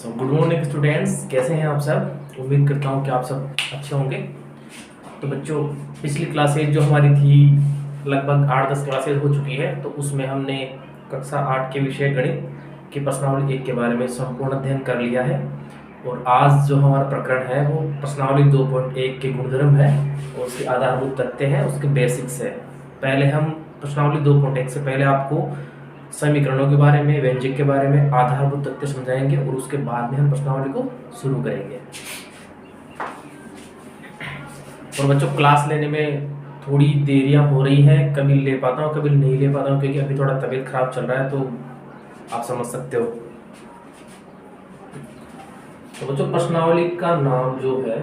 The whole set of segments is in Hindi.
गुड मॉर्निंग स्टूडेंट्स, कैसे हैं आप सब। उम्मीद करता हूं कि आप सब अच्छे होंगे। तो बच्चों, पिछली क्लासेज जो हमारी थी लगभग 8-10 क्लासेज हो चुकी है। तो उसमें हमने कक्षा 8 के विषय गणित की प्रश्नावली 1 के बारे में संपूर्ण अध्ययन कर लिया है। और आज जो हमारा प्रकरण है वो प्रश्नावली 2.1 के गुणधर्म है और उसके आधारभूत तथ्य हैं, उसके बेसिक्स है। पहले हम प्रश्नावली 2.1 से पहले आपको समीकरणों के बारे में, व्यंजक के बारे में आधारभूत तथ्य समझाएंगे और उसके बाद में हम प्रश्नावली को शुरू करेंगे। और बच्चों, क्लास लेने में थोड़ी देरियां हो रही हैं, कभी ले पाता हूं कभी नहीं ले पाता हूं, क्योंकि अभी थोड़ा तबीयत खराब चल रहा है, तो आप समझ सकते हो। तो बच्चों, प्रश्नावली का नाम जो है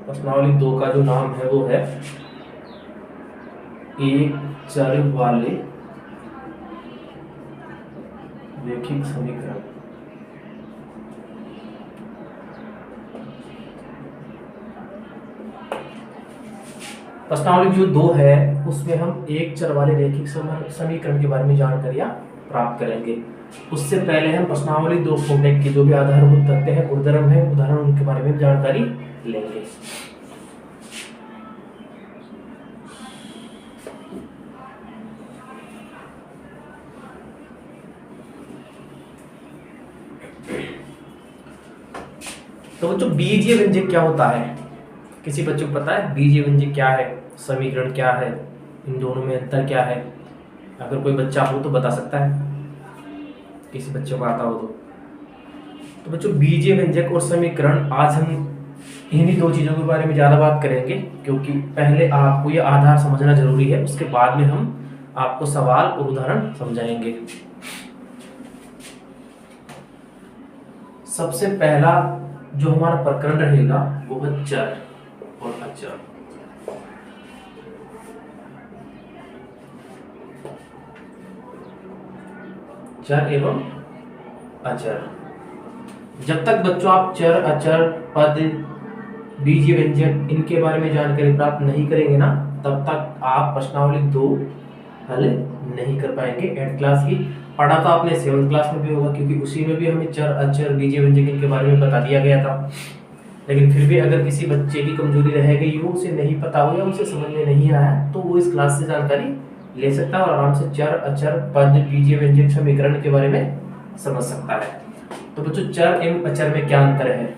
प्रश्नावली 2 का जो नाम है वो है एक चर वाले रैखिक समीकरण। प्रश्नावली जो 2 है उसमें हम एक चर वाले रैखिक समीकरण के बारे में जानकारियां प्राप्त करेंगे। उससे पहले हम प्रश्नावली 2.1 के जो भी आधारभूत तथ्य हैं, गुणधर्म है, उदाहरण, उनके बारे में जानकारी लेंगे। तो बच्चों, बीजीय व्यंजक क्या होता है? किसी बच्चे को पता है बीजीय व्यंजक क्या है, समीकरण क्या है, इन दोनों में अंतर क्या है? अगर कोई बच्चा हो तो बता सकता है, किसी बच्चे को आता हो तो बच्चों, बीजीय व्यंजक और समीकरण आज हम इन्हीं 2 चीजों के बारे में ज्यादा बात करेंगे, क्योंकि पहले आपको ये आधार समझना जरूरी है, उसके बाद में हम आपको सवाल और उदाहरण समझाएंगे। सबसे पहला जो हमारा प्रकरण रहेगा वो है चर और अचर। चर एवं अचर। जब तक बच्चों आप चर, अचर, पद, बीजीय व्यंजक इनके बारे में जानकारी प्राप्त नहीं करेंगे ना, तब तक आप प्रश्नावली 2 हल नहीं कर पाएंगे। 8 क्लास की पढ़ा तो आपने 7th क्लास में भी होगा, क्योंकि उसी में भी हमें चर, अचर, बीजीय व्यंजक इनके बारे में बता दिया गया था। लेकिन फिर भी अगर किसी बच्चे की कमजोरी रह गई हो, उसे नहीं पता हो या उसे समझ में नहीं आया, तो वो इस क्लास से जानकारी ले सकता है और आराम से चर, अचर, पद, बीजीय व्यंजक, समीकरण के बारे में समझ सकता है। तो बच्चों, चर एवं अचर में क्या अंतर है?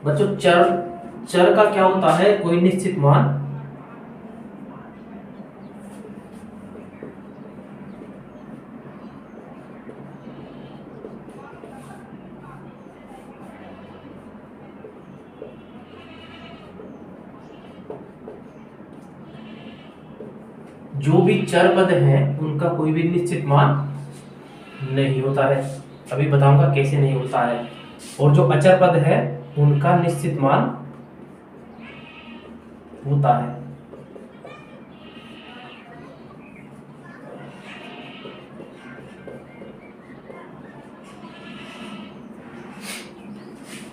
बच्चों, चर का क्या होता है? कोई निश्चित मान, जो भी चर पद हैं उनका कोई भी निश्चित मान नहीं होता है। अभी बताऊंगा कैसे नहीं होता है। और जो अचर पद है उनका निश्चित मान होता है।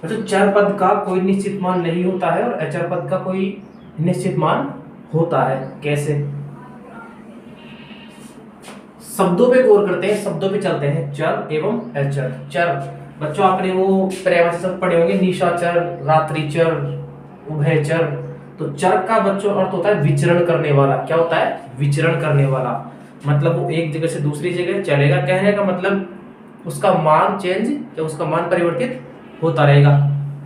तो चर पद का कोई निश्चित मान नहीं होता है और अचर पद का कोई निश्चित मान होता है। कैसे? शब्दों पे गौर करते हैं, शब्दों पे चलते हैं। चर एवं अचर। चर बच्चों, आपने वो पर्यायवाची शब्द पढ़े होंगे, निशाचर, रात्रिचर, उभयचर। तो चर का बच्चों अर्थ होता है विचरण करने वाला। क्या होता है? विचरण करने वाला। मतलब वो एक जगह से दूसरी जगह चलेगा। कहने का मतलब उसका मान चेंज या उसका मान परिवर्तित होता रहेगा।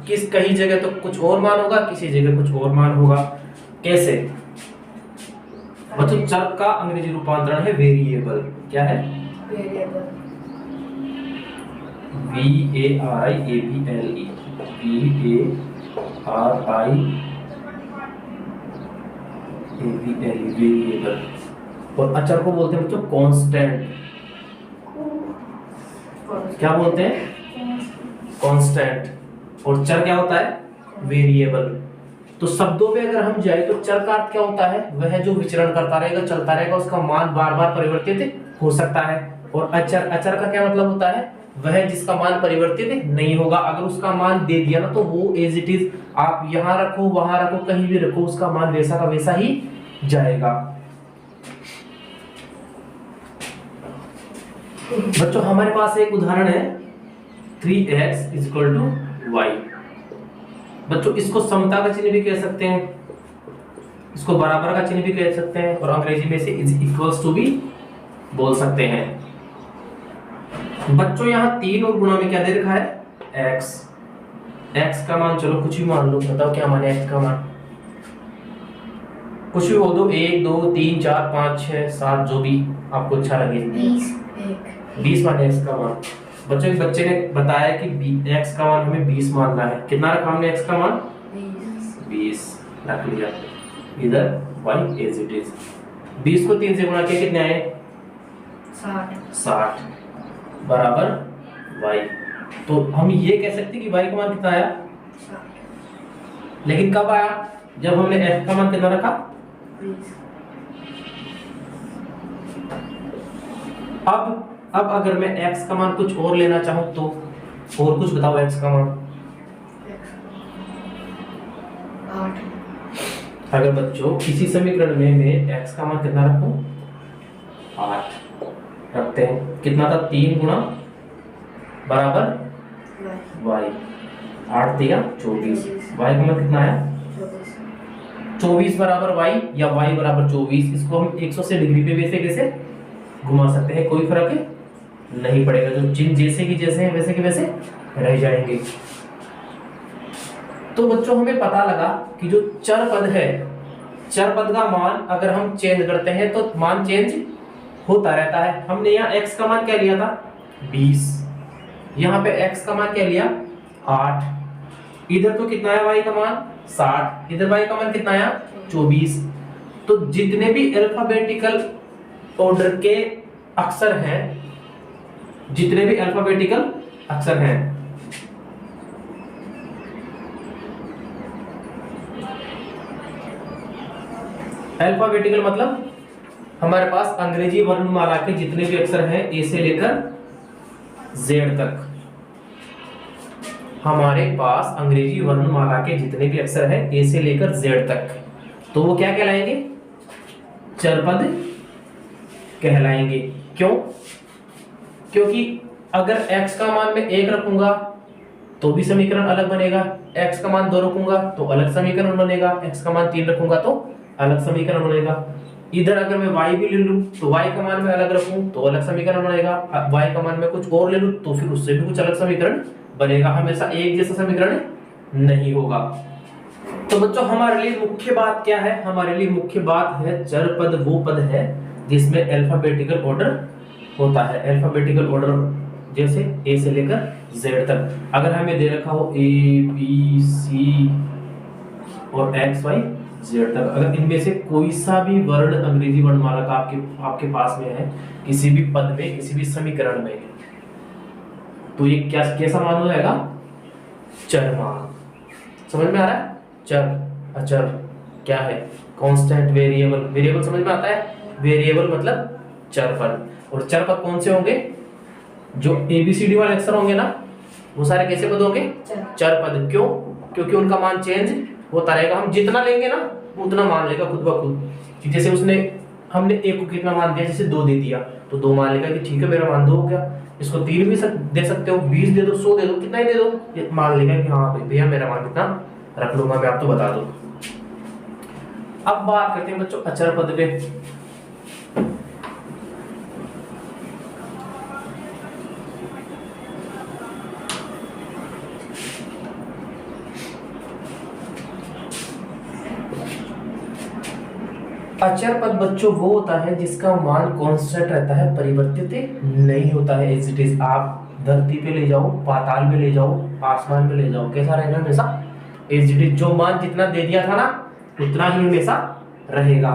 कहीं जगह तो कुछ और मान होगा, किसी जगह कुछ और मान होगा। कैसे? मतलब चर का अंग्रेजी रूपांतरण है वेरिएबल। क्या है? वेरिएबल। VARIABLE। वेरिएबल। और अचर को बोलते हैं बच्चों कांस्टेंट। क्या बोलते हैं? कांस्टेंट। और चर क्या होता है? वेरिएबल। तो शब्दों में अगर हम जाए तो चर का अर्थ क्या होता है? वह जो विचरण करता रहेगा, चलता रहेगा, उसका मान बार बार परिवर्तित हो सकता है। और अचर का क्या मतलब होता है? वह जिसका मान परिवर्तित नहीं होगा। अगर उसका मान दे दिया ना तो वो एज इट इज, आप यहां रखो वहां रखो कहीं भी रखो, उसका मान वैसा का वैसा ही जाएगा। बच्चों हमारे पास एक उदाहरण है 3x = y। बच्चों इसको समता का चिन्ह भी कह सकते हैं, इसको बराबर का चिन्ह भी कह सकते हैं, और अंग्रेजी में से इज इक्वल्स टू भी बोल सकते हैं। बच्चों यहाँ 3 और गुणा में क्या दे रखा है x। x का मान चलो कुछ भी मान लो, बताओ क्या मान है x का मान, कुछ भी बोल दो, 1 2 3 4 5 6 7 जो भी आपको अच्छा लगे। 20 मान है x का मान। बच्चों एक बच्चे ने बताया कि x का मान हमें 20 मानना है। कितना रखा हमने x का मान 20 रख लिया, इधर y एज इट इज। 20 को 3 से गुणा किया कितने आए 60 बराबर y। तो हम ये कह सकते हैं कि y का मान कितना आया, लेकिन कब आया जब हमने f का मान कितना रखा 20। अब अगर मैं x का मान कुछ और लेना चाहूं तो, और कुछ बताओ x का मान 8। अगर बच्चों किसी समीकरण में मैं x का मान कितना रखूं 8 रखते हैं, कितना था 3 गुणा बराबर y, 8 दिया 24, y का मान कितना आया 24 बराबर y या y बराबर 24। इसको हम 180 डिग्री पे वैसे कैसे घुमा सकते हैं, कोई फर्क नहीं पड़ेगा, जो चिन्ह जैसे कि जैसे हैं वैसे के वैसे रह जाएंगे। तो बच्चों हमें पता लगा कि जो चर पद है, चर पद का मान अगर हम चेंज करते हैं तो मान चेंज होता रहता है। हमने यहाँ x का मान क्या लिया था 20, यहाँ पे x का मान क्या लिया 8, इधर तो कितना है y का मान 60, इधर y का मान कितना आया 24। तो जितने भी अल्फाबेटिकल ऑर्डर के अक्षर हैं, जितने भी अल्फाबेटिकल अक्षर हैं, अल्फाबेटिकल मतलब हमारे पास अंग्रेजी वर्णमाला के जितने भी अक्षर हैं ए से लेकर जेड तक, हमारे पास अंग्रेजी वर्णमाला के जितने भी अक्षर हैं ए से लेकर जेड तक, तो वो क्या कहलाएंगे चरपद कहलाएंगे। क्यों? क्योंकि अगर x का मान मैं 1 रखूंगा तो भी समीकरण अलग बनेगा, x का मान 2 रखूंगा तो अलग समीकरण बनेगा, x का मान 3 रखूंगा तो अलग समीकरण बनेगा। इधर अगर मैं y भी ले लूं तो y का मान मैं अलग रखूं तो अलग समीकरण बनेगा, y का मान मैं कुछ और ले लूं तो फिर उससे भी कुछ अलग समीकरण बनेगा, हमेशा एक जैसा समीकरण नहीं होगा। तो बच्चों हमारे लिए मुख्य बात क्या है, हमारे लिए मुख्य बात है चर पद वो पद है जिसमें अल्फाबेटिकल ऑर्डर होता है। अल्फाबेटिकल ऑर्डर जैसे ए से लेकर जेड तक। अगर हमें दे रखा हो ए बी सी और एक्स वाई जेड तक, अगर इनमें से कोई सा भी वर्ण अंग्रेजी वर्णमाला का आपके पास में है किसी भी पद में किसी भी समीकरण में, तो ये क्या कैसा मान हो जाएगा चर मान। समझ में आ रहा है? चर अचर क्या है, कांस्टेंट, वेरिएबल। वेरिएबल समझ में आता है, वेरिएबल मतलब चर पद। और चर पद कौन से होंगे, जो एबीसीडी वाले अक्षर होंगे ना वो सारे कैसे पद होंगे चर पद। क्यों? क्योंकि उनका मान चेंज होता रहेगा, हम जितना लेंगे ना उतना मान लेगा खुद ब खुद। जैसे हमने एक को कितना मान दिया, जैसे 2 दे दिया तो 2 मान लेगा कि ठीक है मेरा मान 2 हो गया। इसको 3 भी दे सकते हो, 20 दे दो, 100 दे दो, कितना ही दे दो, ये मान लेगा कि हाँ भैया मेरा मान कितना रख लूंगा मैं, आपको बता दूं। अब बात करते हैं बच्चों अचर पद पे। अचर पद बच्चों वो होता है जिसका मान कांस्टेंट रहता है, परिवर्तित नहीं होता है एज इट इज। आप धरती पे ले जाओ, पाताल में ले जाओ, आसमान में ले जाओ, कैसा रहेगा हमेशा एज इट इज। जो मान जितना दे दिया था ना उतना ही हमेशा रहेगा।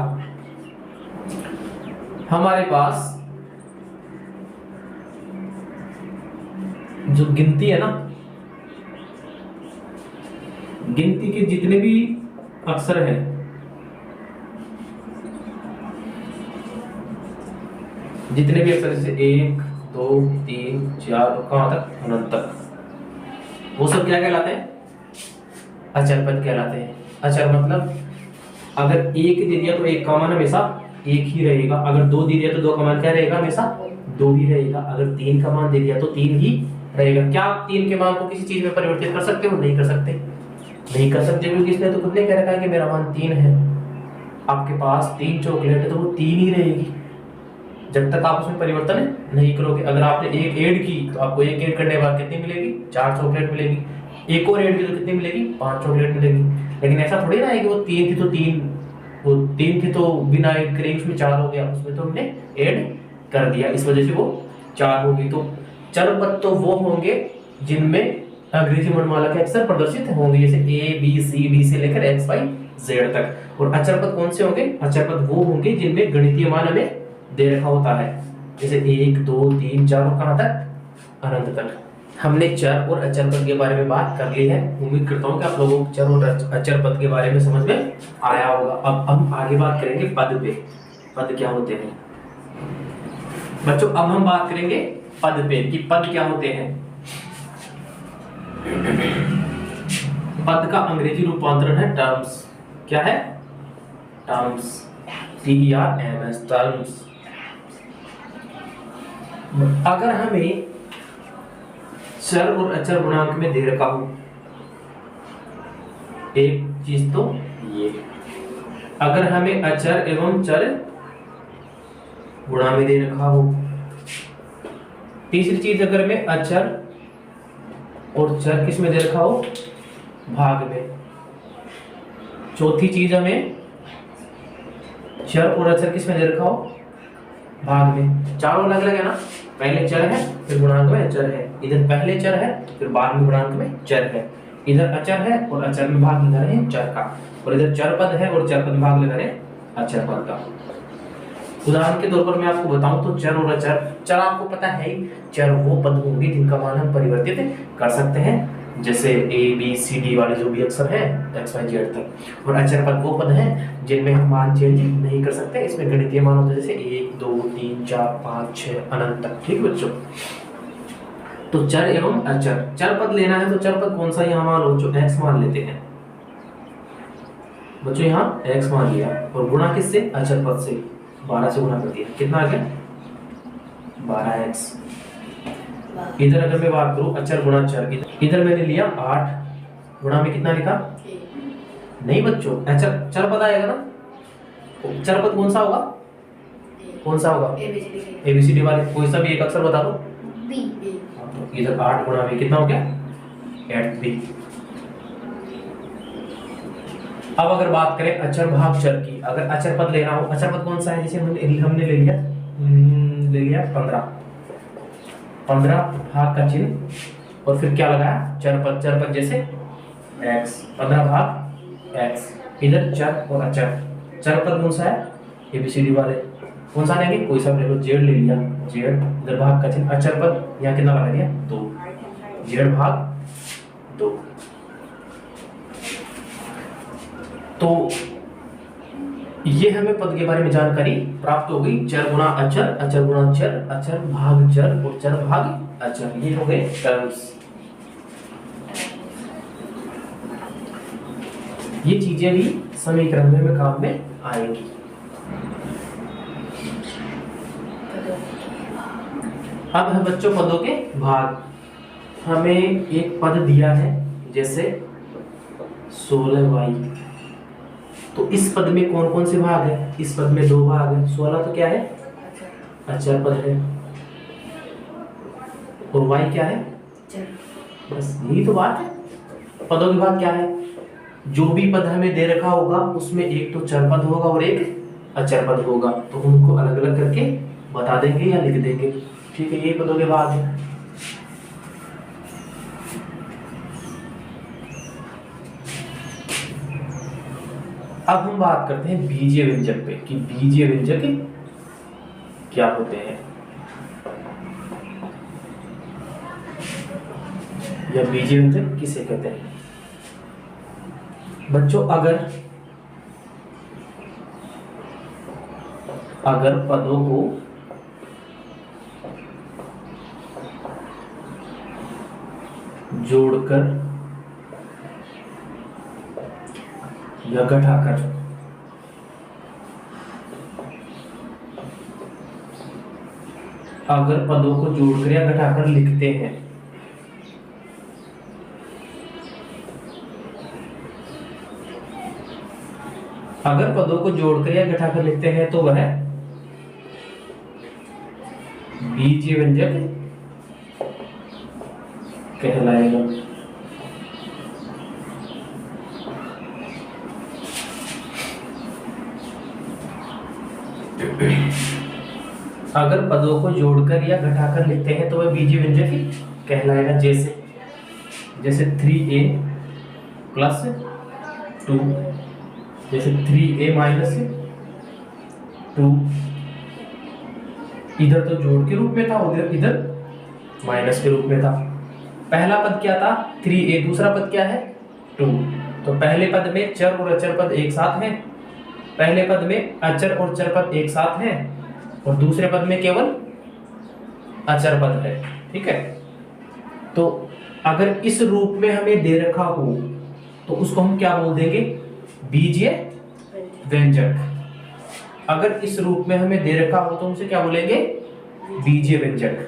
हमारे पास जो गिनती है ना, गिनती के जितने भी अक्षर हैं, जितने भी अक्षर जैसे 1 2 3 4 और कहाँ तक, अनंत तक, वो सब क्या कहलाते हैं, अचर पद कहलाते हैं। अचर मतलब अगर एक दे दिया तो एक का मान हमेशा एक ही रहेगा, अगर 2 दे दिया तो 2 का मान क्या रहेगा, हमेशा 2 ही रहेगा, अगर 3 का मान दे दिया तो 3 ही रहेगा। क्या आप 3 के मान को किसी चीज में परिवर्तित कर सकते हो? नहीं कर सकते, नहीं कर सकते, क्योंकि इसने तो खुद ने कह रखा है कि मेरा मान 3 है। आपके पास 3 चॉकलेट है तो वो 3 ही रहेगी जब तक आप उसमें परिवर्तन नहीं करोगे। अगर आपने एक ऐड की तो आपको एक ऐड करने के बाद कितनी मिलेगी, 4 चॉकलेट मिलेगी, एक और ऐड की तो कितनी मिलेगी, 5 चॉकलेट मिलेगी। लेकिन ऐसा थोड़ी ना है कि वो 3 थी तो 3, वो 3 थी तो बिना ऐड करे उसमें 4 हो गया, उसमें तो हमने ऐड कर दिया, इस वजह से वो 4 होगी। तो चर पद तो वो होंगे जिनमें अंग्रेजी वर्णमाला के अक्षर प्रदर्शित होंगे, जैसे ए बी सी डी से लेकर एक्स वाई जेड तक। और अचर पद कौन से होंगे? अचर पद वो होंगे जिनमें गणितीय मान हमें दे रखा होता है, जैसे 1 2 3 4 और कहां तक, अनंत तक। हमने चर और अचर पद के बारे में बात कर ली है। उम्मीद करता हूं कि आप लोगों को चर और अचर पद के बारे में समझ में आया होगा। अब हम आगे बात करेंगे पद पे, पद क्या होते हैं बच्चों। अब हम बात करेंगे पद पे कि पद क्या होते हैं। पद का अंग्रेजी रूपांतरण है टर्म्स। क्या है? Terms, TERMS, terms. अगर हमें चर और अचर गुणांक में दे रखा हो एक चीज, तो ये अगर हमें अचर एवं चर गुणा में दे रखा हो, तीसरी चीज अगर हमें अचर और चर किस में दे रखा हो, भाग में, चौथी चीज हमें चर और अचर किस में दे रखा हो, भाग में। चारों अलग अलग है ना, पहले चर है फिर गुणांक में अचर है, इधर पहले चर है फिर बाद में गुणांक में चर है, इधर अचर है और अचर में भाग लगा रहे हैं चर का, और इधर चर पद है और चर पद में भाग लगा रहे हैं अचर पद का। उदाहरण के तौर पर मैं आपको बताऊं तो चर और अचर, चर आपको पता है ही, चर वो पद होंगे जिनका मान हम परिवर्तित कर सकते हैं, जैसे ए बी सी डी वाले जो भी अक्षर हैं एक्स वाई जेड तक। और अचर पद वो पद हैं जिनमें हम मान चेंज नहीं कर सकते, इसमें गणितीय मान होते हैं जैसे 1 2 3 4 5 6 अनंत तक। ठीक बच्चों, तो चर एवं अचर, चर पद लेना है तो चर पद कौन सा यहाँ मान लो, जो एक्स मान लेते हैं बच्चों, यहाँ एक्स मान लिया और गुणा किससे, अचर पद से, 12 से गुणा कर दिया, कितना आ गया 12x। इधर अगर मैं बात करूं अचर गुणा चर, इधर मैंने लिया 8, गुणा में कितना लिखा, नहीं बच्चों अचर चर पद आएगा ना, चर पद कौन सा होगा, कौन सा होगा, ABCD वाले, कोई सा भी एक अक्षर बता दो, B। इधर 8 गुणा में कितना हो गया 8B। अब अगर बात करें अचर भाग चर की, अगर अचर पद लेना हो, अचर पद कौन सा है, जैसे हमने ले लिया 15 भाग का चिन्ह और फिर क्या लगाया चर पद, चर पद जैसे x, 15 भाग x, इधर चर और अचर, चर पद कौन सा है ABCD वाले, कौन सा लेंगे, कोई सा ले लो, जेड ले लिया, जेड, इधर भाग का चिन्ह, अचर पद यहाँ कितना लगा दिया 2, जेड भाग 2। तो ये हमें पद के बारे में जानकारी प्राप्त हो गई, चर गुणा अचर, अचर गुणा चर, अचर भाग चर और चर भाग अचर, ये हो गए टर्म्स। ये चीजें भी समीकरण में काम में आएंगी। अब है बच्चों पदों के भाग। हमें एक पद दिया है जैसे 16y, तो इस पद में कौन कौन से भाग है, इस पद में 2 भाग है, 16 तो क्या है अचर पद है और y क्या है, बस यही तो बात है। पदों के भाग क्या है, जो भी पद हमें दे रखा होगा उसमें एक तो चर पद होगा और एक अचर पद होगा, तो उनको अलग अलग करके बता देंगे या लिख देंगे। ठीक है, ये पदों के भाग है। अब हम बात करते हैं बीजीय व्यंजक पे कि बीजीय व्यंजक क्या होते हैं या बीजीय व्यंजक किसे कहते हैं। बच्चों अगर पदों को जोड़कर या घटाकर अगर पदों को जोड़कर या घटाकर लिखते हैं अगर पदों को जोड़कर या घटाकर लिखते हैं तो वह बीजीय व्यंजक कहलाएगा। अगर पदों को जोड़कर या घटाकर लिखते हैं तो वह बीजीय व्यंजक कहलाएगा। जैसे 3a प्लस 2, जैसे 3a माइनस 2, इधर तो जोड़ के रूप में था, उधर इधर माइनस के रूप में था। पहला पद क्या था 3a, दूसरा पद क्या है 2। तो पहले पद में चर और अचर पद एक साथ हैं, पहले पद में अचर और चर पद एक साथ हैं और दूसरे पद में केवल अचर पद है। ठीक है, तो अगर इस रूप में हमें दे रखा हो तो उसको हम क्या बोल देंगे, बीजीय व्यंजक। अगर इस रूप में हमें दे रखा हो तो उसे क्या बोलेंगे, बीजीय व्यंजक।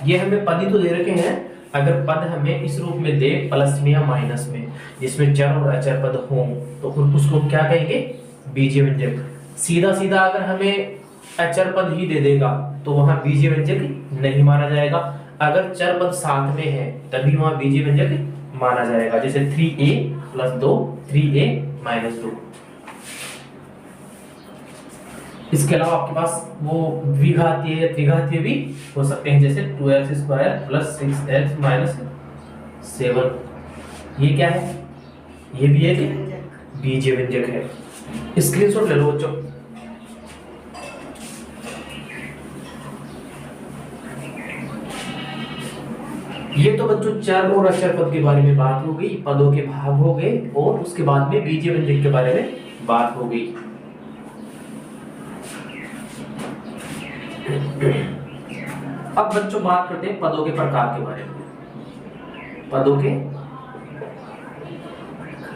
ये हमें पद ही तो दे रखे हैं, अगर पद हमें इस रूप में दे प्लस में या माइनस में, जिसमें चर और अचर पद हो, तो उसको हम क्या कहेंगे, बीजीय व्यंजक। सीधा सीधा अगर हमें अचर पद ही दे देगा तो वहां बीजीय व्यंजक नहीं माना जाएगा। अगर चर पद साथ में है तभी वहां बीजीय व्यंजक माना जाएगा। जैसे 3a प्लस 2, 3a माइनस 2। इसके अलावा आपके पास वो द्विघातीय या त्रिघातीय भी हो सकते हैं, जैसे 2x square plus 6x minus 7। ये क्या है, ये भी एक बीजीय व्यंजक है। स्क्रीनशॉट ले लो बच्चों। ये तो बच्चों चर और अचर पद के बारे में बात हो गई, पदों के भाग हो गए, और उसके बाद में बीजीय व्यंजक के बारे में बात हो गई। अब बच्चों बात करते हैं पदों के प्रकार के बारे में। पदों के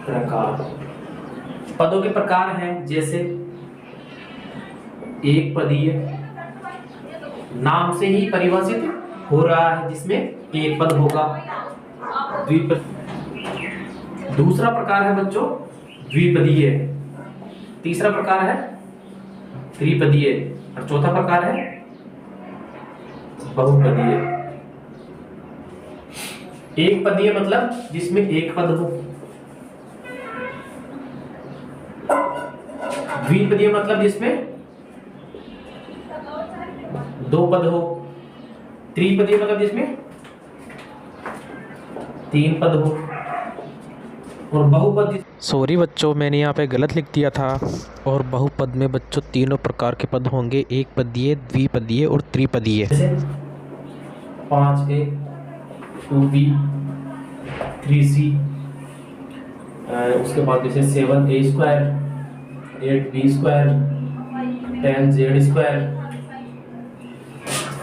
प्रकार, पदों के प्रकार हैं जैसे एक पदीय, नाम से ही परिभाषित हो रहा है जिसमें एक पद होगा। द्विपद, दूसरा प्रकार है बच्चों द्विपदीय, तीसरा प्रकार है त्रिपदीय और चौथा प्रकार है बहुपदीय। एक पदीय मतलब जिसमें एक पद हो, द्विपदीय मतलब जिसमें दो पद हो, त्रिपदीय मतलब जिसमें तीन पद हो, और बहुपद। सॉरी बच्चों, मैंने यहाँ पे गलत लिख दिया था। और बहुपद में बच्चों तीनों प्रकार के पद होंगे, एक पदीय, द्विपदीय और त्रिपदीय। जैसे 5a, 2b, 3c, उसके बाद जैसे 7a square, 8b square, 10z square.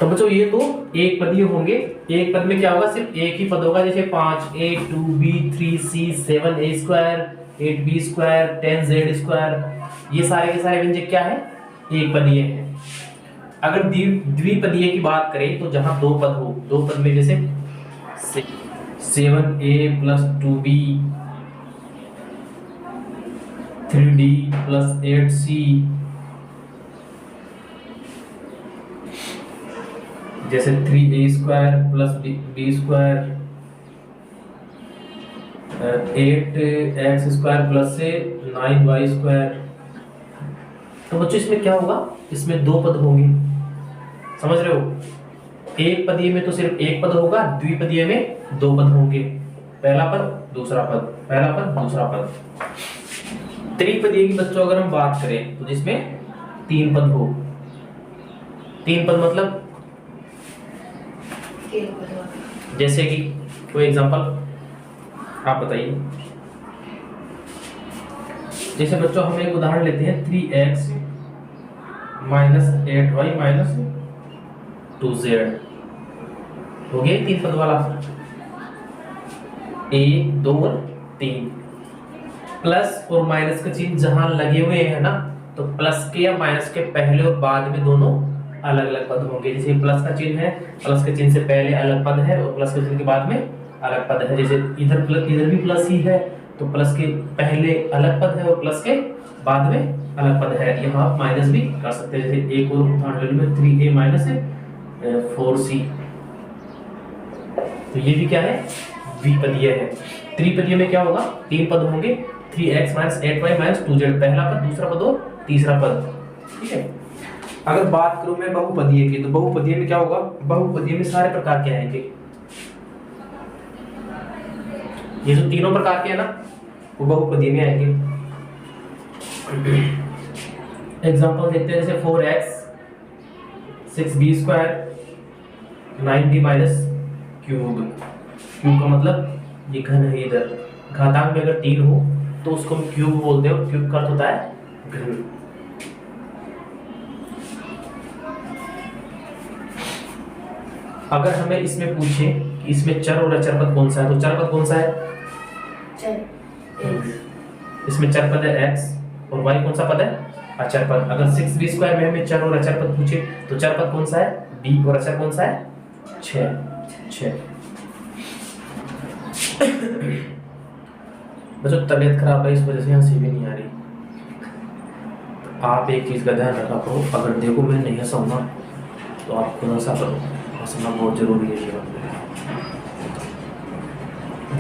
तो बच्चों ये तो एक पदीय होंगे। एक पद में क्या होगा, सिर्फ एक ही पद होगा। जैसे 5a, 2b, 3c, 7a square, 8b square, 10z square, ये सारे के सारे व्यंजक क्या है, एक पदीय है। अगर द्विपदीय की बात करें तो जहां दो पद हो, दो पद में जैसे 7a plus 2b, 3d plus 8c, जैसे 3a square plus b square, 8x square plus से 9y स्क्वायर। तो बच्चों इसमें क्या होगा, इसमें दो पद होंगे, समझ रहे हो। एक पदीय में तो सिर्फ एक पद होगा, द्विपदीय में दो पद होंगे, पहला पद दूसरा पद, पहला पद दूसरा पद। त्रिपदीय की बच्चों अगर हम बात करें तो जिसमें तीन पद हो। तीन पद मतलब जैसे कि कोई एग्जांपल आप बताइए। जैसे बच्चों हम एक उदाहरण लेते हैं, 3x minus 8y minus 2z हो गया तीन पद वाला। 1 2 और 3। प्लस और माइनस का चिन्ह जहां लगे हुए हैं ना, तो प्लस के या माइनस के पहले और बाद में दोनों अलग अलग पद होंगे। जैसे प्लस का चिन्ह है, प्लस के चिन्ह से पहले अलग पद है और प्लस के चिन्ह के बाद में अलग पद है। जैसे इधर भी प्लस ही है, तो प्लस के पहले अलग पद है और प्लस के बाद में अलग पद है। यहाँ आप माइनस भी कर सकते हैं। जैसे एक और उदाहरण में 3a माइनस 4c, तो ये भी क्या है, द्विपदीय है। त्रिपदीय में क्या होगा, 3 पद होंगे, 3x minus 8y minus 2z, पहला पद, दूसरा पद और तीसरा पद। ठीक है। अगर बात करूं मैं बहुपदीय की, तो बहुपदीय में क्या होगा, बहुपदीय में सारे प्रकार के आएंगे। ये जो तीनों प्रकार के हैं ना, वो बहुपदीय में आएंगे। एग्जांपल देखते हैं, जैसे 4x 6b square 9d minus cube. Cube का मतलब ये घन है। इधर घातांक में अगर 3 हो तो उसको हम क्यूब बोलते हैं, और क्यूब का अर्थ होता है घन। अगर हमें इसमें पूछे कि इसमें चर और अचर पद कौन सा है, तो चर पद कौन सा है, इसमें चर पद है x, और y कौन सा पद है, अचर पद। अगर 6b स्क्वायर में हमें चर और अचर पद पूछे, तो चर पद कौन सा है, b, और अचर कौन सा है, 6। बच्चों तबीयत खराब है, इस वजह से हंसी भी नहीं आ रही। तो आप एक चीज का ध्यान रखा करो, अगर देखो मैं नहीं हंसाऊंगा तो आप खुद हंसा करो, हंसना बहुत जरूरी है जीवन में।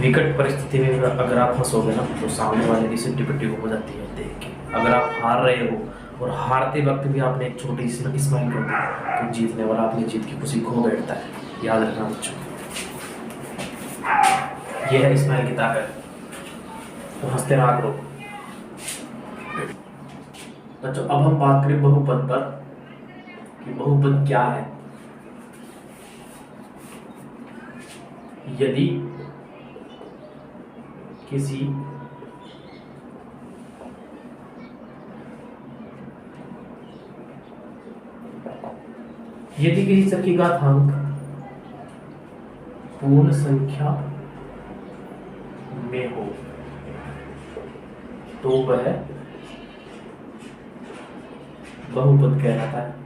विकट परिस्थिति में अगर आप हंसोगे ना, तो सामने वाले की सिट्टी पिट्टी हो जाती है देख के। अगर आप हार रहे हो और हारते वक्त भी आपने एक छोटी सी स्माइल कर दी, तो जीतने वाला अपनी जीत की खुशी खो बैठता है। याद रखना बच्चों, ये है स्माइल की ताकत। तो हंसते रहा करो बच्चों। अब हम बात करें बहुपद पर कि बहुपद क्या है। यदि किसी चर की घातांक पूर्ण संख्या में हो तो वह बहुपद कहलाता है।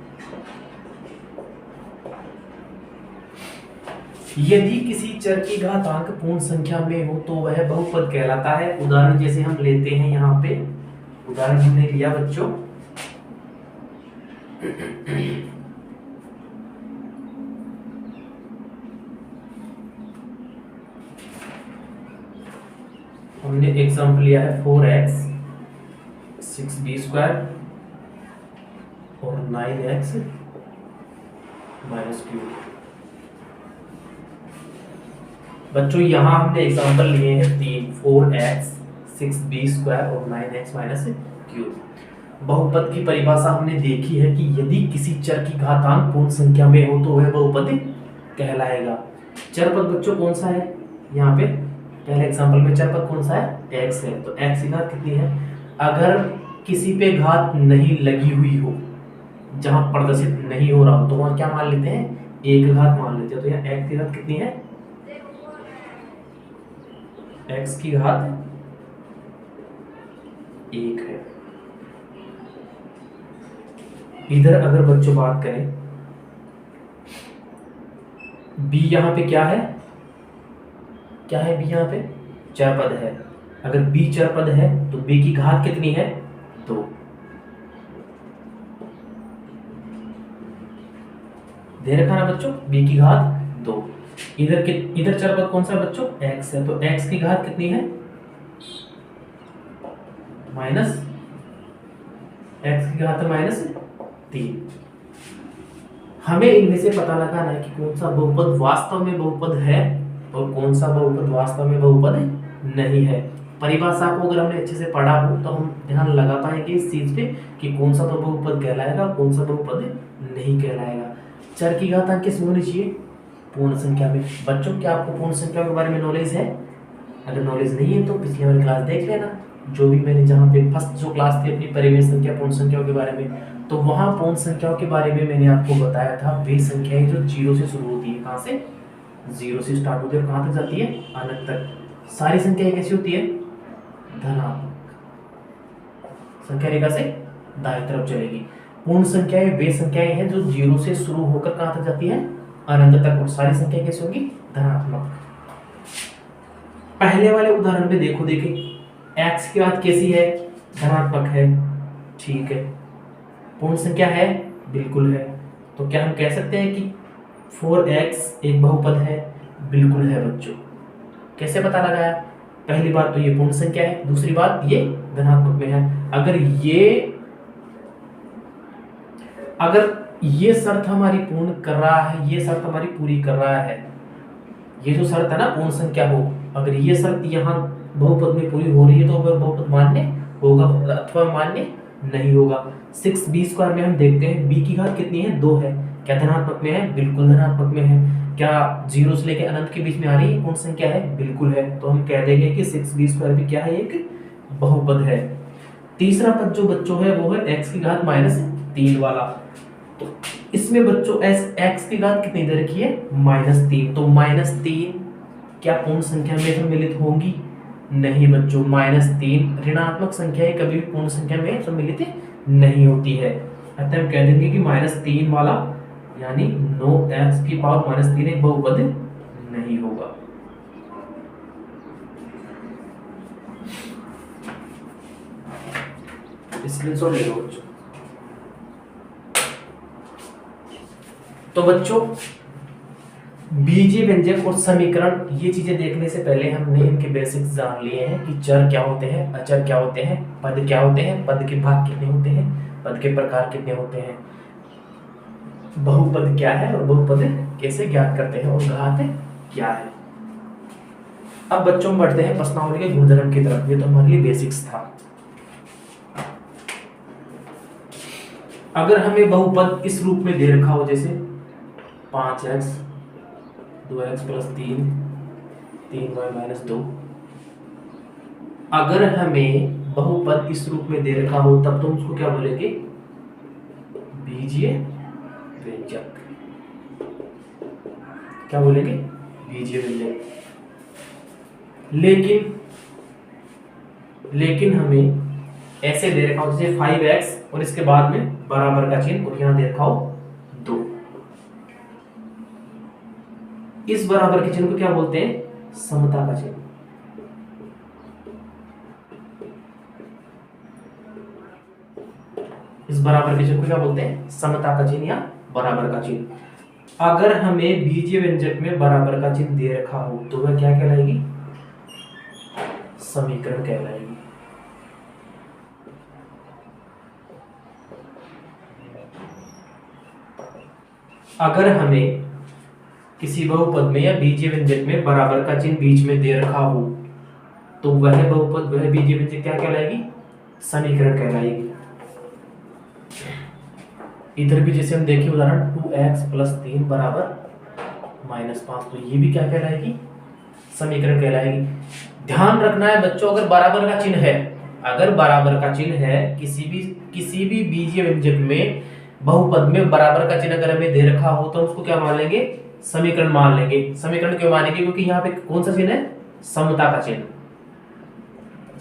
यदि किसी चर की घातांक पूर्ण संख्या में हो तो वह बहुपद कहलाता है। उदाहरण जैसे हम लेते हैं, यहाँ पे उदाहरण हमने लिया बच्चों, हमने एग्जाम्पल लिया है 4x 6b स्क्वायर और 9x माइनस क्यूब। बच्चों यहाँ हमने एग्जाम्पल लिए हैं 3, 4x 6b स्क्वायर और 9x माइनस क्यूब। बहुपद की परिभाषा हमने देखी है कि यदि किसी चर की घातांक पूर्ण संख्या में हो तो वह बहुपद कहलाएगा। चर पद बच्चों कौन सा है, यहाँ पे पहले एग्जांपल में चर पद कौन सा है, x है। तो x की घात कितनी है, अगर किसी पे घात नहीं लगी हुई हो, जहां प्रदर्शित नहीं हो रहा हो, तो वहां क्या मान लेते हैं, एक घात मान लेते हैं। तो यहाँ x की घात कितनी है, x की घात 1 है। इधर अगर बच्चों बात करें, b यहाँ पे क्या है, b यहाँ पे चर पद है। अगर b चर पद है तो b की घात कितनी है, 2। ध्यान रखना ना बच्चों, b की घात 2। इधर चर पद कौन सा बच्चों, x है। तो x की घात कितनी है, माइनस, x की घात माइनस 3। हमें इनमें से पता लगाना है कि कौन सा बहुपद वास्तव में बहुपद है और कौन सा बहुपद वास्तव में बहुपद नहीं है। परिभाषा को अगर हमने अच्छे से पढ़ा हो तो हम ध्यान लगा पाएंगे इस चीज पे कि कौन सा तो बहुपद कहलाएगा और कौन सा बहुपद नहीं कहलाएगा। चर की घातांक किस में होनी चाहिए, पूर्ण संख्या में। बच्चों क्या आपको पूर्ण संख्या के बारे में नॉलेज है? अगर नॉलेज नहीं है तो पिछली वाली क्लास देख लेना, जो भी मैंने जहाँ पे फर्स्ट जो क्लास थी अपनी परिमेय संख्या पूर्ण संख्याओं के बारे में, तो वहाँ पूर्ण संख्याओं के बारे में मैंने आपको बताया था वे संख्याएं जो 0 से शुरू होती है। कहाँ से, 0 से स्टार्ट होती है और कहाँ तक जाती है, अनंत तक। सारी संख्याएं कैसी होती है? धनात्मक। संख्या रेखा से दाईं तरफ चलेगी। पूर्ण संख्याएं वे संख्याएं हैं जो 0 से शुरू होकर कहां तक जाती है? अनंत तक। और सारी संख्याएं कैसी होंगी? धनात्मक। पहले वाले उदाहरण में देखिए x की बात कैसी है? धनात्मक है। ठीक है। पूर्ण संख्या है? बिल्कुल है। तो क्या हम कह सकते हैं कि 4x एक बहुपद है? बिल्कुल है बच्चों। कैसे पता लगाया? पहली बात तो ये पूर्ण संख्या है, दूसरी बात ये धनात्मक में है। अगर ये शर्त हमारी पूर्ण कर रहा है, ये शर्त हमारी पूरी कर रहा है, ये जो शर्त है ना पूर्ण संख्या हो, अगर ये शर्त यहाँ बहुपद में पूरी हो रही है तो वह बहुपद मान्य होगा अथवा मान्य नहीं होगा। 6b² में हम देखते हैं b की घात कितनी है? 2 है। क्या धनात्मक में है? बिल्कुल धनात्मक में है। क्या 0 से लेकर अनंत के बीच में आ रही है? पूर्ण संख्या है? बिल्कुल है। तो हम कह देंगे कि 6b² भी क्या है? एक बहुपद है। तीसरा पद जो बच्चों है वो है x की घात -3 वाला। तो इसमें बच्चों x की घात कितनी दे रखी है? -3। तो -3 क्या पूर्ण संख्या में सम्मिलित होंगी? नहीं बच्चों, -3 ऋणात्मक संख्याएं कभी भी पूर्ण संख्या में सम्मिलित नहीं होती है। अतः हम कह देंगे कि -3 वाला यानी 9x की पावर -3 एक बहुपद नहीं होगा। स्क्रीनशॉट ले लो बच्चों। तो बच्चों बीजीय व्यंजक और समीकरण ये चीजें देखने से पहले हमने इनके बेसिक्स जान लिए हैं कि चर क्या होते हैं, अचर क्या होते हैं, पद क्या होते हैं, पद के भाग कितने होते हैं, पद के प्रकार कितने होते हैं, बहुपद क्या है और बहुपद कैसे ज्ञात करते हैं और घात क्या है। अब बच्चों बढ़ते हैं प्रश्नावली के गुणधर्म की तरफ। ये तो हमारे लिए बेसिक्स था। अगर हमें बहुपद इस रूप में दे रखा हो जैसे 5x 2x + 3 3y - 2, अगर हमें बहुपद इस रूप में दे रखा हो तब तो उसको क्या बोलेंगे? बीजीय व्यंजक। क्या बोलेंगे? बीजीय व्यंजक। लेकिन हमें ऐसे दे रखा हो जैसे 5x और इसके बाद में बराबर का चिन्ह और यहां दे रखा हो 2। इस बराबर के चिन्ह को क्या बोलते हैं? समता का चिन्ह। इस बराबर के चिन्ह को क्या बोलते हैं? समता का चिन्ह या बराबर का चिन्ह। अगर हमें बीजीय व्यंजक में बराबर का चिन्ह दे रखा हो तो वह क्या कहलाएगी? समीकरण कहलाएगी। अगर हमें किसी बहुपद में या बीजीय व्यंजक में बराबर का चिन्ह बीच में दे रखा हो तो वह बहुपद वह बीजीय व्यंजक क्या कहलाएगी? समीकरण कहलाएगी। इधर भी जैसे हम देखें उदाहरण 2x + 3 = -5, तो ये भी क्या कहलाएगी? समीकरण कहलाएगी। ध्यान रखना है बच्चों, अगर बराबर का चिन्ह है, अगर बराबर का चिन्ह है किसी भी बीजीय व्यंजक में बहुपद में बराबर का चिन्ह अगर हमें दे रखा हो तो उसको क्या मान लेंगे? समीकरण मान लेंगे। समीकरण क्यों मानेंगे? क्योंकि यहाँ पे कौन सा चिन्ह है? समता का चिन्ह।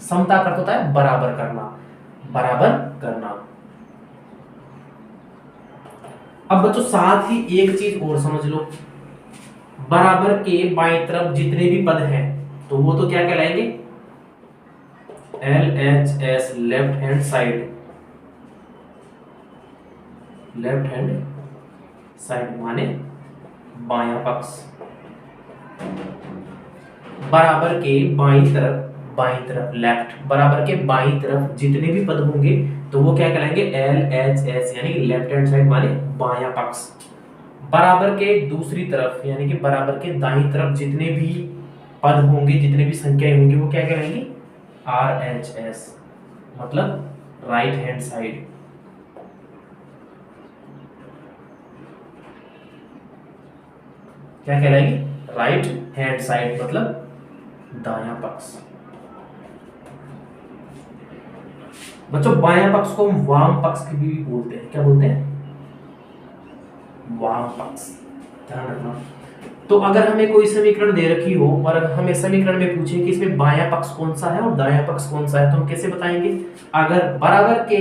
समता का अर्थ होता है बराबर करना, बराबर करना। अब बच्चों साथ ही एक चीज और समझ लो, बराबर के बाईं तरफ जितने भी पद हैं तो वो तो क्या कहलाएंगे? LHS left hand side. Left hand side माने बायां पक्ष। बराबर के बाईं तरफ लेफ्ट, बराबर के बाईं तरफ जितने भी पद होंगे तो वो क्या कहलाएंगे? LHS यानी लेफ्ट हैंड साइड माने बायां पक्ष। बराबर के दूसरी तरफ यानी कि बराबर के दाईं तरफ जितने भी पद होंगे, जितने भी संख्याएं होंगी वो क्या कहलाएंगी? RHS मतलब राइट हैंड साइड। क्या कहलाएगी? राइट हैंड साइड मतलब दायां पक्ष। बच्चों बायां पक्ष को हम वाम पक्ष भी बोलते हैं। क्या बोलते हैं? वाम पक्ष। ध्यान रखना, तो अगर हमें कोई समीकरण दे रखी हो और हमें समीकरण में पूछे कि इसमें बायां पक्ष कौन सा है और दायां पक्ष कौन सा है, तो हम कैसे बताएंगे? अगर बराबर के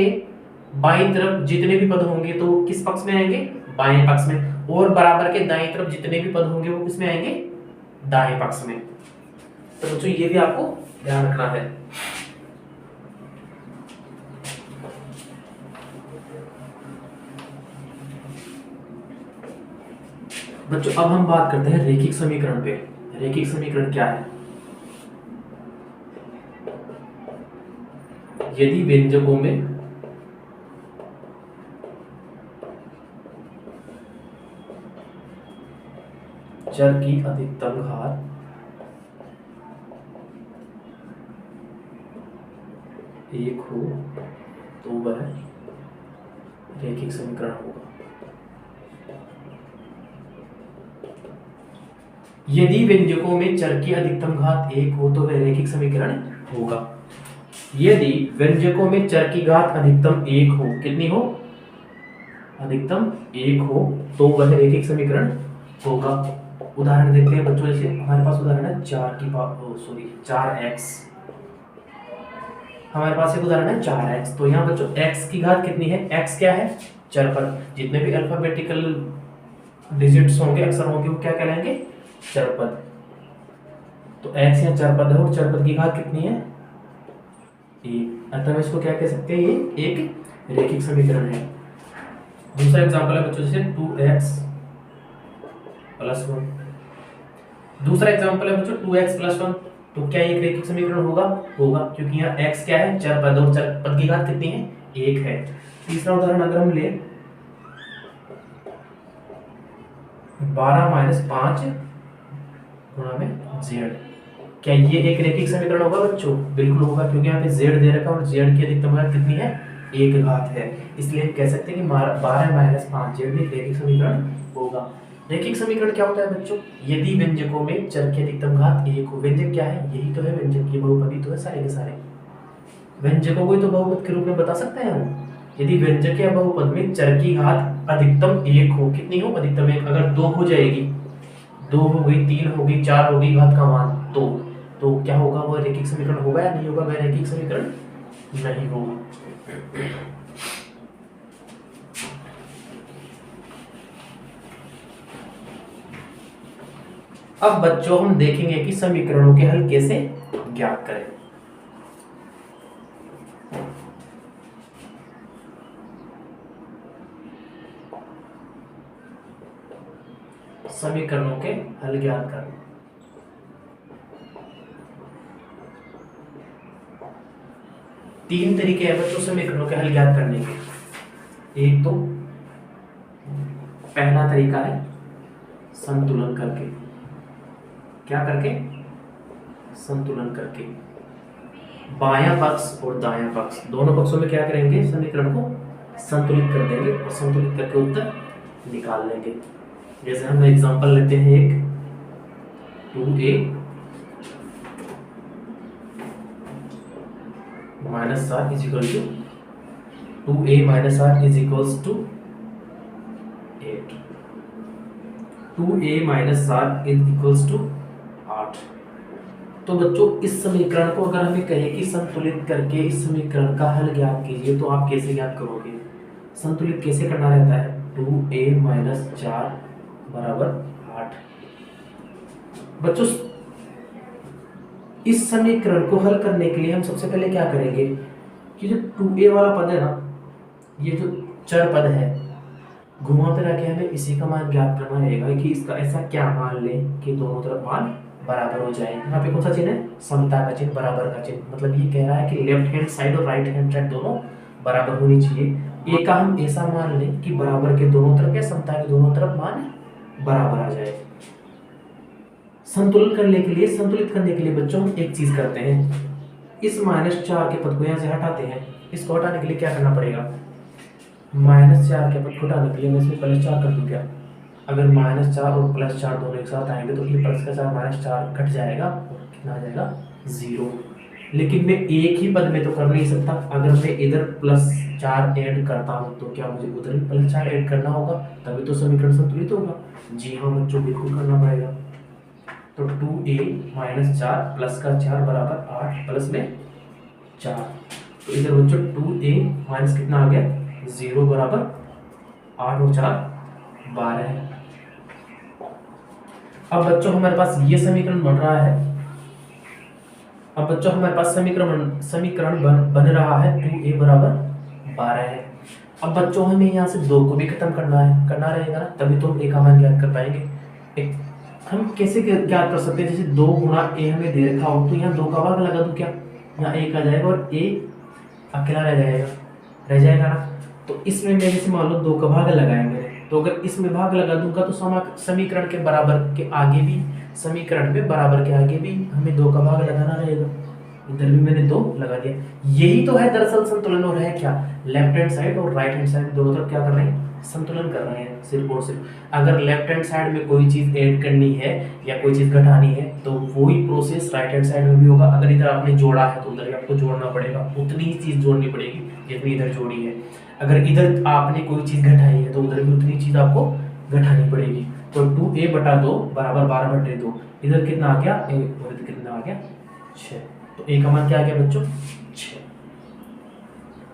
बाईं तरफ जितने भी पद होंगे तो किस पक्ष में आएंगे? बाएं पक्ष में। और बराबर के दाईं तरफ जितने भी पद होंगे वो किस में आएंगे? दाएं पक्ष में। तो बच्चों ये भी आपको ध्यान रखना है। बच्चों अब हम बात करते हैं रैखिक समीकरण पे। रैखिक समीकरण क्या है? यदि व्यंजकों में चर की अधिकतम घात एक हो तो वह रैखिक समीकरण होगा। यदि व्यंजकों में चर की अधिकतम घात एक हो तो वह रैखिक समीकरण होगा। यदि व्यंजकों में चर की घात अधिकतम एक हो, कितनी हो? अधिकतम एक हो तो वह रैखिक समीकरण होगा। उदाहरण देखते हैं बच्चों, जैसे हमारे पास उदाहरण है 4x। हमारे पास एक उदाहरण है 4x। तो यहाँ बच्चों x की घात कितनी है? x क्या है? चर पद। जितने भी अल्फाबेटिकल डिजिट्स होंगे, अक्षर होंगे, वो क्या कहलाएंगे? चर पद। तो x यहाँ चर पद है और चर पद की घात कितनी है? 1। अतः इसको क्या कह सकते हैं? ये एक रैखिक समीकरण है। दूसरा एग्जांपल है बच्चों, जैसे 2x + 1। दूसरा एग्जांपल है बच्चों 2x + 1। तो क्या ये एक रैखिक समीकरण होगा? होगा, क्योंकि यहाँ x क्या है? चर पद और चर पद की घात कितनी है? 1 है। तीसरा उदाहरण अगर हम ले 12 - 5 × z, क्या ये एक रैखिक समीकरण होगा बच्चों? बिल्कुल होगा, क्योंकि यहाँ पे z दे रखा है और z की अधिकतम घात कितनी है? 1 घात है। इसलिए कह सकते हैं कि 12 - 5z भी एक रैखिक समीकरण होगा। रैखिक समीकरण क्या होता है बच्चों? यदि व्यंजकों में चर की अधिकतम घात 1 हो। व्यंजक क्या है? यही तो है व्यंजक, ये बहुपदी तो है सारे के सारे। व्यंजकों को ही तो बहुपद के रूप में बता सकते हैं हम। यदि व्यंजक या बहुपद में चर की घात अधिकतम 1 हो, कितनी हो? अधिकतम 1। अगर 2 हो जाएगी, 2 हो गई, 3 हो गई, 4 हो गई घात का मान, तो क्या होगा? वो रैखिक समीकरण होगा या नहीं होगा? वह रैखिक समीकरण नहीं होगा। अब बच्चों हम देखेंगे कि समीकरणों के हल कैसे ज्ञात करें। समीकरणों के हल ज्ञात करें। तीन तरीके हैं बच्चों समीकरणों के हल ज्ञात करने के। एक तो पहला तरीका है संतुलन करके। क्या करके? संतुलन करके। बायां पक्ष और दायां पक्ष दोनों पक्षों में क्या करेंगे? समीकरण को संतुलित कर देंगे और संतुलित करके उत्तर निकाल लेंगे। जैसे हम एग्जांपल लेते हैं एक 2a - 7 = 2a - 7 = 8। 2a - 7 = 8। तो बच्चों इस समीकरण को अगर हमें कहे कि संतुलित करके इस समीकरण का हल ज्ञात कीजिए, तो आप कैसे ज्ञात करोगे? संतुलित कैसे करना रहता है? 2a - 4 = 8। बच्चों इस समीकरण को हल करने के लिए हम सबसे पहले क्या करेंगे कि जो 2a वाला पद है ना, ये जो चर पद है, घुमा फिरा के हमें इसी का मान ज्ञात करना रहेगा कि इसका ऐसा क्या मान लें कि दोनों तरफ मान बराबर हो जाए। यहाँ पे कौन सा चिन्ह है? समता का चिन्ह, बराबर का चिन्ह। मतलब ये कह रहा है कि लेफ्ट हैंड साइड और राइट हैंड साइड दोनों बराबर होनी चाहिए। ए का हम ऐसा मान लें कि बराबर के दोनों तरफ या समता के दोनों तरफ मान बराबर आ जाए। संतुलन करने के लिए, संतुलित करने के लिए बच्चों हम एक चीज करते हैं, इस -4 के पद को यहाँ से हटाते हैं। इसको हटाने के लिए क्या करना पड़ेगा? -4 के पद को हटाने के लिए मैं इसमें +4 कर दूं क्या? अगर -4 और +4 दोनों एक साथ आएंगे तो ये प्लस का 4 -4 कट जाएगा और कितना आ जाएगा? 0। लेकिन मैं एक ही पद में तो कर नहीं सकता। अगर मैं इधर +4 ऐड करता हूँ तो क्या मुझे उधर भी +4 ऐड करना होगा? तभी तो समीकरण संतुलित होगा। जी हाँ बच्चों, बिल्कुल करना पड़ेगा। तो 2a माइनस 4 प्लस का 4 बराबर 8 प्लस में 4। तो इधर बच्चों 2a माइनस कितना आ गया 0 बराबर 8 और 4 12 है। अब बच्चों हमारे पास ये समीकरण बन रहा है। अब बच्चों हमारे पास समीकरण बन रहा है 2a बराबर 12 है। अब बच्चों हमें यहाँ से 2 को भी खत्म करना रहेगा ना, तभी तो हम a का मान ज्ञात कर पाएंगे। हम कैसे ज्ञात कर सकते हैं, जैसे 2 गुणा a हमें दे रखा हो तो यहाँ 2 का भाग लगा दूं क्या, यहाँ 1 आ जाएगा और a अकेला रह जाएगा ना। तो इसमें मेरे से मान लो 2 का भाग लगाएंगे, तो अगर इसमें भाग लगा दूंगा तो समीकरण के बराबर के आगे भी, समीकरण में बराबर के आगे भी हमें 2 का भाग लगाना रहेगा। इधर भी मैंने 2 लगा दिया। यही तो है दरअसल संतुलन। और है क्या, लेफ्ट हैंड साइड और राइट हैंड साइड दोनों तरफ क्या कर रहे हैं, संतुलन कर रहे हैं सिर्फ और सिर्फ। अगर लेफ्ट हैंड साइड में कोई चीज ऐड करनी है या कोई चीज घटानी है तो वही प्रोसेस राइट हैंड साइड में भी होगा। अगर इधर आपने जोड़ा है तो उधर भी आपको जोड़ना पड़ेगा, उतनी ही चीज जोड़नी पड़ेगी जितनी इधर जोड़ी है। अगर इधर आपने कोई चीज घटाई है तो उधर भी उतनी चीज आपको घटानी पड़ेगी। तो 2a बटा 2 बराबर 12 बटे 2। इधर कितना आ गया, इधर कितना आ गया 6। तो a का मान क्या आ गया बच्चों 6।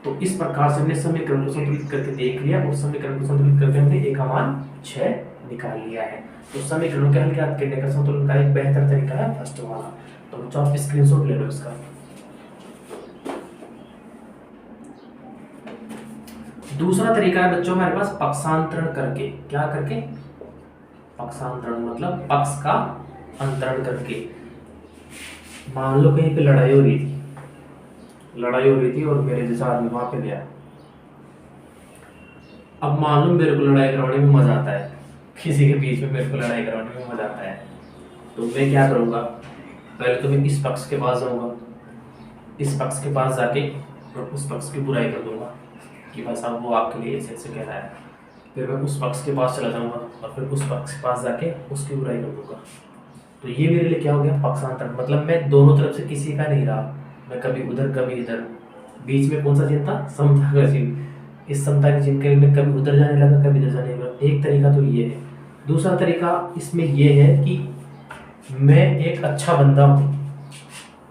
तो इस प्रकार से हमने समीकरण को संतुलित करके देख लिया और समीकरण को संतुलित करके हमने a का मान 6 निकाल लिया है। तो समीकरणों के हल ज्ञात करने का संतुलन का एक बेहतर तरीका है फर्स्ट वाला। तो बच्चों आप स्क्रीनशॉट ले लो इसका। दूसरा तरीका है बच्चों हमारे पास पक्षांतरण करके। क्या करके, पक्षांतरण मतलब पक्ष का अंतरण करके। मान लो कहीं पे लड़ाई हो रही थी और मेरे जैसा आदमी वहां पे गया। अब मान लो मेरे को लड़ाई करवाने में मजा आता है, किसी के बीच में मेरे को लड़ाई करवाने में मजा आता है, तो मैं क्या करूंगा, पहले तो मैं इस पक्ष के पास जाऊंगा, इस पक्ष के पास जाके और उस पक्ष की बुराई कर दूंगा कि भाई साहब वो आपके लिए ऐसे ऐसे कह रहा है। फिर मैं उस पक्ष के पास चला जाऊंगा और फिर उस पक्ष के पास जाके उसकी बुराई कर दूंगा। तो ये मेरे लिए क्या हो गया, पक्षांतरण। मतलब मैं दोनों तरफ से किसी का नहीं रहा, मैं कभी उधर कभी इधर। बीच में कौन सा चिन्ह था, समता का चिन्ह। इस समता के चिन्ह के लिए मैं कभी उधर जाने लगा कभी इधर जाने लगा। एक तरीका तो ये है। दूसरा तरीका इसमें ये है कि मैं एक अच्छा बंदा हूँ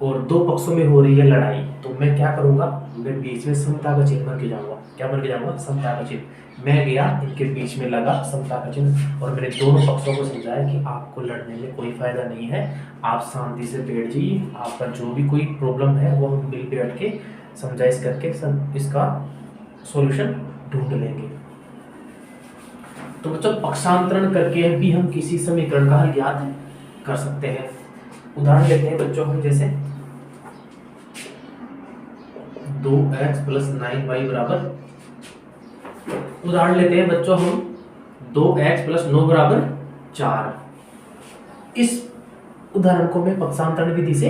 और 2 पक्षों में हो रही है लड़ाई, तो मैं क्या करूंगा, मैं बीच में समता का चिन्ह बन के जाऊंगा। क्या बन के जाऊंगा, समता का चिन्ह। मैं गया, इनके बीच में लगा समता का चिन्ह और मैंने दोनों पक्षों को समझाया कि आपको लड़ने में कोई फायदा नहीं है, आप शांति से बैठ जाइए, आपका जो भी कोई प्रॉब्लम है वो हम मिल बैठ के समझाइश करके इसका सॉल्यूशन ढूंढ लेंगे। तो बच्चों पक्षांतरण करके भी हम किसी समीकरण का हल ज्ञात कर सकते हैं। उदाहरण लेते हैं बच्चों हम, जैसे 2x प्लस 9y बराबर, उदाहरण लेते हैं बच्चों हम 2x प्लस 9 बराबर 4। इस उदाहरण को मैं पक्षांतरण विधि से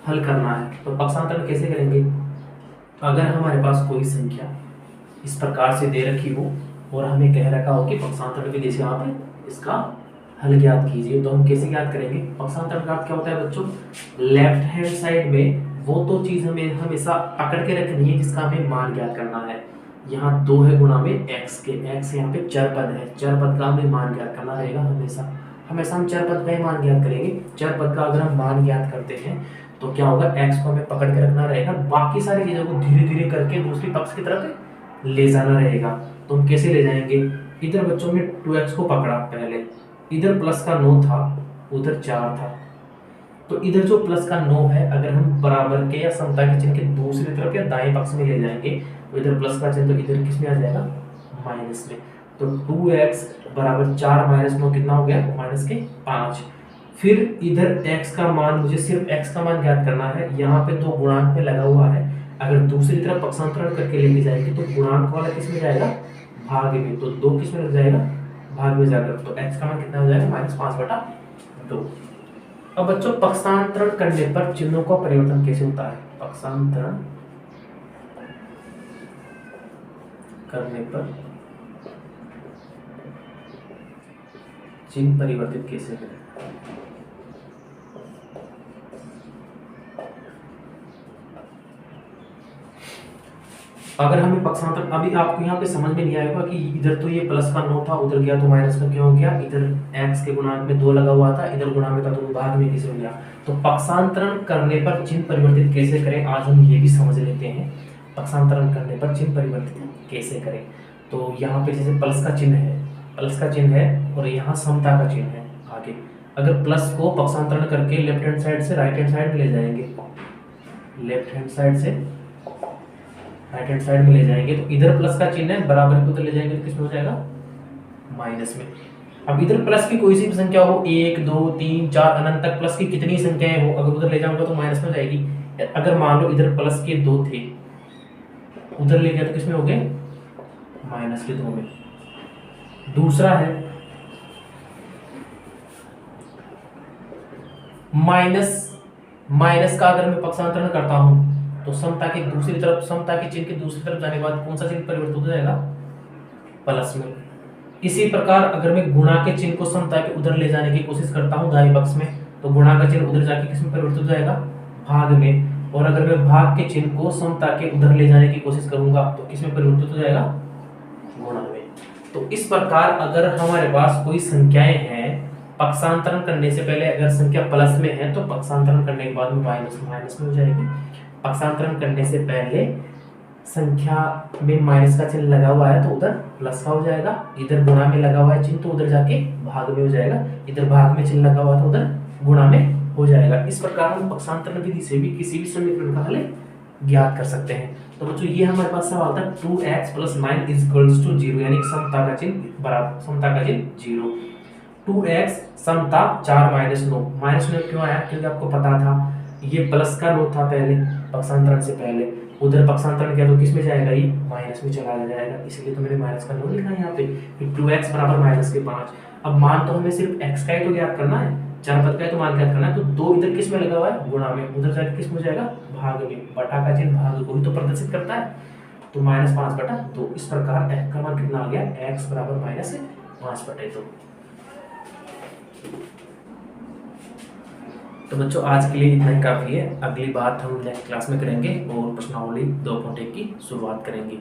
हल करना है। तो पक्षांतरण कैसे करेंगे, अगर हमारे पास कोई संख्या इस प्रकार से दे रखी हो और हमें कह रखा हो कि पक्षांतरण विधि से आप इसका हल ज्ञात कीजिए, तो हम कैसे ज्ञात करेंगे। पक्षांतरण का अर्थ क्या होता है बच्चों, लेफ्ट हैंड साइड में वो तो चीज हमें हमेशा पकड़ के रखनी है जिसका हमें मान ज्ञात करना है। यहाँ 2 है गुणा में x के, x यहाँ पे चर पद है, चर पद का हमें मान ज्ञात करना रहेगा। हमेशा हम चर पद का ही मान ज्ञात करेंगे। चर पद का अगर हम मान ज्ञात करते हैं तो क्या होगा, x को हमें पकड़ के रखना रहेगा, बाकी सारी चीजों को धीरे धीरे करके दूसरी पक्ष की तरफ ले जाना रहेगा। तो हम कैसे ले जाएंगे, इधर बच्चों में 2x को पकड़ा पहले, इधर प्लस का 9 था, उधर 4 था, तो इधर जो प्लस का 9 है अगर हम बराबर के या समता के चिन्ह के दूसरी तरफ या दाएं पक्ष में ले जाएंगे तो इधर प्लस का चिन्ह तो इधर किस में आ जाएगा, माइनस में। तो 2x बराबर 4 माइनस 9 कितना हो गया, माइनस के 5। फिर इधर x का मान, मुझे सिर्फ x का मान ज्ञात करना है। यहाँ पे 2 गुणांक पे लगा हुआ है, अगर दूसरी तरफ पक्षांतरण करके लेके जाएंगे तो गुणांक वाला किस में जाएगा, भाग में। तो 2 किस में लग जाएगा, भाग में जाकर। तो x का मान कितना हो जाएगा, -5/2। अब बच्चों पक्षांतरण करने पर चिन्हों का परिवर्तन कैसे होता है, पक्षांतरण करने पर चिन्ह परिवर्तित कैसे करें। अगर हमें पक्षांतर, अभी आपको यहाँ पे समझ में नहीं आएगा कि इधर तो ये प्लस का 9 था, उधर गया तो माइनस का क्यों हो गया, इधर x के गुणांक में 2 लगा हुआ था, इधर गुणा में था तो भाग में कैसे हो गया। तो पक्षांतरण करने पर चिन्ह परिवर्तित कैसे करें, आज हम ये भी समझ लेते हैं। पक्षांतरण करने पर चिन्ह परिवर्तित कैसे करें। तो यहाँ पे जैसे प्लस का चिन्ह है, प्लस का चिन्ह है और यहाँ समता का चिन्ह है आगे। अगर प्लस को पक्षांतरण करके लेफ्ट हैंड साइड से राइट हैंड साइड में ले जाएंगे, लेफ्ट हैंड साइड से राइट हैंड साइड में ले जाएंगे, तो इधर प्लस का चिन्ह है, बराबर को उधर ले जाएंगे तो किसमें हो जाएगा, माइनस में। अब इधर प्लस की कोई सी भी संख्या हो, 1 2 3 4 अनंत तक प्लस की कितनी संख्याएं हो, अगर उधर ले जाऊंगा तो माइनस में हो जाएगी। अगर मान लो इधर प्लस के 2 थे, उधर ले गया तो किसमें हो गए, माइनस के 2 में। दूसरा है माइनस का अगर मैं पक्षांतरण करता हूं तो समता के दूसरी तरफ, समता के चिन्ह के दूसरी तरफ जाने के बाद कौन सा चिन्ह परिवर्तित हो जाएगा, प्लस में। इसी प्रकार अगर मैं गुणा के चिन्ह को समता के उधर ले जाने की कोशिश करता हूं दाएं पक्ष में, तो गुणा का चिन्ह उधर जाके किसमें परिवर्तित हो जाएगा, भाग में। और अगर मैं भाग के चिन्ह को समता के उधर ले जाने की कोशिश करूंगा तो किसमें परिवर्तित हो जाएगा, गुणा में। तो इस प्रकार अगर हमारे पास कोई संख्याएं हैं, पक्षांतरण करने से पहले अगर संख्या प्लस में है तो पक्षांतरण करने के बाद में माइनस में हो जाएगी। पक्षांतरण करने से पहले संख्या में माइनस का चिन्ह लगा हुआ है तो उधर प्लस का हो जाएगा, इधर गुणा में लगा हुआ है चिन्ह तो उधर जाके भाग में हो जाएगा, इधर भाग में चिन्ह लगा हुआ था उधर गुणा में हो जाएगा। इस प्रकार हम पक्षांतरण विधि से भी किसी भी समीकरण का हल ज्ञात कर सकते हैं। तो बच्चों ये हमारे पास सवाल था 2x + 9 = 0, यानी समता का चिन्ह बराबर, समता का चिन्ह 0। 2x समता 4 - 9, -9 क्यों आया, क्योंकि आपको पता था ये प्लस का 9 था पहले, पक्षांतरण से पहले, उधर पक्षांतरण किया तो किसमें जाएगा, ये माइनस में चला जाएगा, इसलिए तो मैंने माइनस का 9 लिखा है यहाँ पे। फिर 2x = -5। अब मान तो हमें सिर्फ x का ही तो ज्ञात करना है, चार पद का ही तो मान ज्ञात करना है, तो 2 इधर किस में लगा हुआ है, गुणा में, उधर जाके किस में हो जाएगा, भाग में। बटा का चिन्ह भाग को ही तो प्रदर्शित करता है, तो -5/2। इस प्रकार x का मान कितना आ गया, x = -5/2। तो बच्चों आज के लिए इतना ही काफ़ी है, अगली बात हम नेक्स्ट क्लास में करेंगे और प्रश्नावली 2.1 की शुरुआत करेंगे।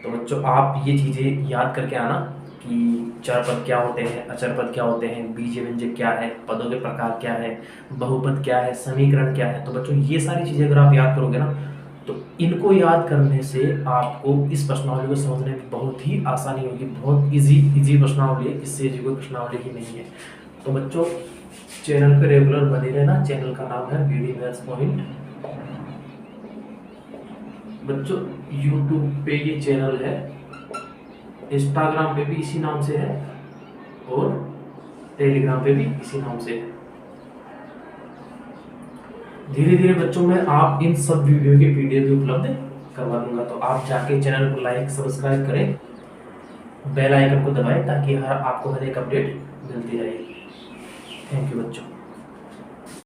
तो बच्चों आप ये चीज़ें याद करके आना कि चर पद क्या होते हैं, अचर पद क्या होते हैं, बीजीय व्यंजक क्या है, पदों के प्रकार क्या है, बहुपद क्या है, समीकरण क्या है। तो बच्चों ये सारी चीज़ें अगर आप याद करोगे ना, तो इनको याद करने से आपको इस प्रश्नावली को समझने में बहुत ही आसानी होगी, बहुत इजी प्रश्नावली है, इससे इजी कोई प्रश्नावली ही नहीं है। तो बच्चों चैनल पे रेगुलर बने रहना, चैनल का नाम है BD मैथ्स पॉइंट। बच्चों यूट्यूब पे ये चैनल है, इंस्टाग्राम पे भी इसी नाम से है और टेलीग्राम पे भी इसी नाम से है। धीरे धीरे बच्चों में आप इन सब वीडियो के PDF भी उपलब्ध करवा दूंगा, तो आप जाके चैनल को लाइक सब्सक्राइब करें, बेल आइकन को दबाएं ताकि आपको हर एक अपडेट मिलती रहे। थैंक यू बच्चों।